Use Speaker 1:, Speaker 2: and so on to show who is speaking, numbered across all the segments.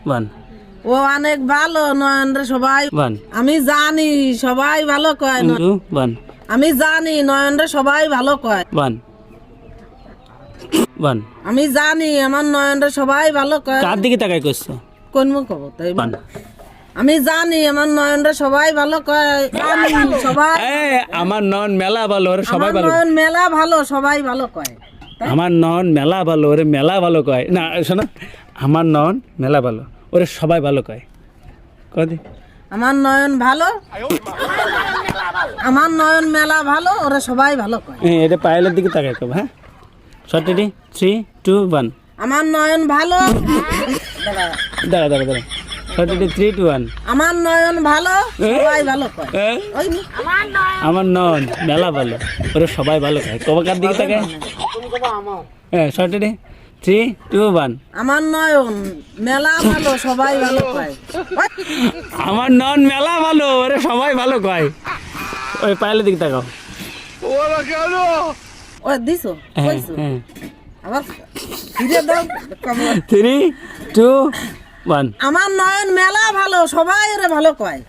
Speaker 1: One
Speaker 2: ও অনেক ভালো নয়ন রে সবাই
Speaker 1: ওয়ান
Speaker 2: আমি জানি সবাই ভালো কয়
Speaker 1: টু ওয়ান
Speaker 2: আমি জানি নয়ন রে সবাই ভালো কয়
Speaker 1: ওয়ান ওয়ান
Speaker 2: আমি জানি আমার নয়ন রে সবাই ভালো কয়
Speaker 1: কার দিকে তাকাই করছো
Speaker 2: কোন মুখ হবো তাই
Speaker 1: ওয়ান
Speaker 2: আমি জানি আমার নয়ন রে সবাই ভালো কয় জানি সবাই
Speaker 1: আমার নন মেলা ভালো ওরে সবাই
Speaker 2: আমার
Speaker 1: ভালো
Speaker 2: নয়ন মেলা ভালো সবাই ভালো কয়
Speaker 1: আমার নন মেলা ভালো ওরে মেলা ভালো কয় না শোনো আমার নন মেলা ভালো ওরে সবাই ভালো কয় কদি
Speaker 2: আমার নয়ন ভালো আমার নয়ন মেলা ভালো ওরা সবাই ভালো কয়
Speaker 1: এটা পায়েলের দিকে তাকাই করবো হ্যাঁ শর্টেডি 3 2 1
Speaker 2: আমার নয়ন ভালো
Speaker 1: দাঁড়া দাঁড়া দাঁড়া শর্টেডি 3 2 1
Speaker 2: আমার নয়ন ভালো সবাই ভালো কয় ওই নি।
Speaker 1: আমার নন মেলা ভালো ওরে সবাই ভালো খায় কবে কার দিকে তাকায় হ্যাঁ শর্টেডি 3 2 1
Speaker 2: আমার নয়ন মেলা ভালো সবাই ভালো কয়
Speaker 1: আমার নন মেলা ভালো ওরে সবাই ভালো কয় ওই পায়েলের দিকে তাকাও
Speaker 2: ওই দিছো
Speaker 1: হ্যাঁ
Speaker 2: কইছো
Speaker 1: হ্যাঁ
Speaker 2: আবার ফিরে দাও কমলা।
Speaker 1: 3 2 1
Speaker 2: আমার নয়ন মেলা ভালো সবাই ওরে ভালো কয়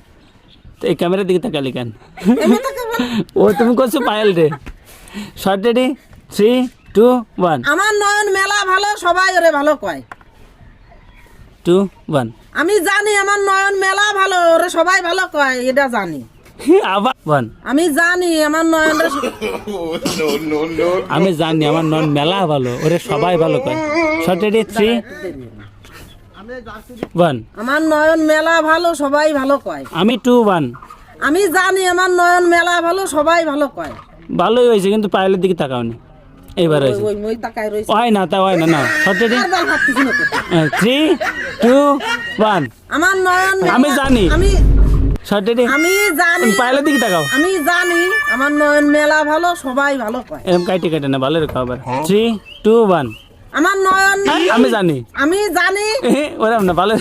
Speaker 1: তো এই ক্যামেরার দিকে তাকালি কেন
Speaker 2: এমন তাকে বল।
Speaker 1: ও তুমি করছো পায়েল রে শর্টেডি 3 2 1
Speaker 2: আমার নয়ন মেলা ভালো সবাই ওরে ভালো কয়
Speaker 1: 2 1
Speaker 2: আমি জানি আমার নয়ন মেলা ভালো ওরে সবাই ভালো কয় এটা জানি
Speaker 1: আবার 1
Speaker 2: আমি জানি আমার নয়ন
Speaker 1: আমি জানি আমার নন মেলা ভালো ওরে সবাই ভালো কয় শর্টেডি 3 1
Speaker 2: আমার নয়ন মেলা ভালো সবাই ভালো কয়
Speaker 1: আমি 2 1
Speaker 2: আমি জানি আমার নয়ন মেলা ভালো সবাই ভালো কয়
Speaker 1: ভালোই হয়েছে কিন্তু পায়েলের দিকে তাকাওনি এইবার হয়েছে
Speaker 2: ওই মই তাকায় রইছে
Speaker 1: হয় না তা হয় না না শর্টেডি
Speaker 2: আর বল হাঁটতেছি না তো।
Speaker 1: 3 2 1
Speaker 2: আমার নয়ন
Speaker 1: আমি জানি
Speaker 2: আমি
Speaker 1: শর্টেডি
Speaker 2: আমি জানি
Speaker 1: পায়েলের দিকে তাকাও
Speaker 2: আমি জানি আমার নয়ন মেলা ভালো সবাই ভালো কয়
Speaker 1: এরকম কাইটে কাটে না ভালো রেখো আবার 3 2 1
Speaker 2: আমার নয়ন
Speaker 1: আমি জানি
Speaker 2: আমি জানি
Speaker 1: ওরম না ভালো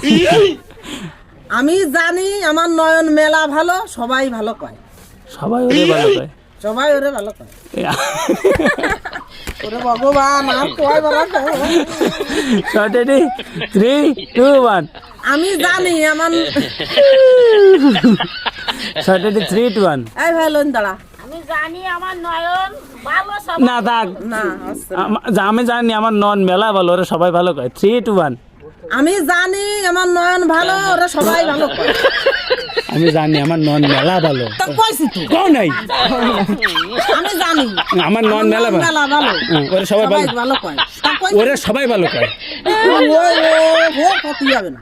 Speaker 2: আমি জানি আমার নয়ন মেলা ভালো সবাই ভালো কয়
Speaker 1: সবাই ওরে ভালো কয়
Speaker 2: সবাই ওরে ভালো কয় ওরে ভগবান আর কয় বলা
Speaker 1: শর্টেডি 3 2 1
Speaker 2: আমি জানি আমার
Speaker 1: শর্টেডি 3 2 1
Speaker 2: এই ভাই লোন দাঁড়া
Speaker 3: আমি জানি আমার নয়ন ভালো সব
Speaker 1: না থাক
Speaker 2: না আচ্ছা।
Speaker 1: আমি জানি আমার নন মেলা ভালো ওরা সবাই ভালো কয় 3 2 1
Speaker 2: আমি জানি আমার নয়ন ভালো ওরা সবাই ভালো কয়
Speaker 1: আমি জানি আমার নন মেলা ভালো
Speaker 2: তো কইছি তো
Speaker 1: কোন নাই
Speaker 2: আমি জানি
Speaker 1: আমার নন মেলা ভালো
Speaker 2: মেলা ভালো
Speaker 1: ওরা সবাই
Speaker 2: সবাই
Speaker 1: ভালো
Speaker 2: ভালো কয় তা কই
Speaker 1: ওরা সবাই ভালো কয়
Speaker 2: ও কত যাবে না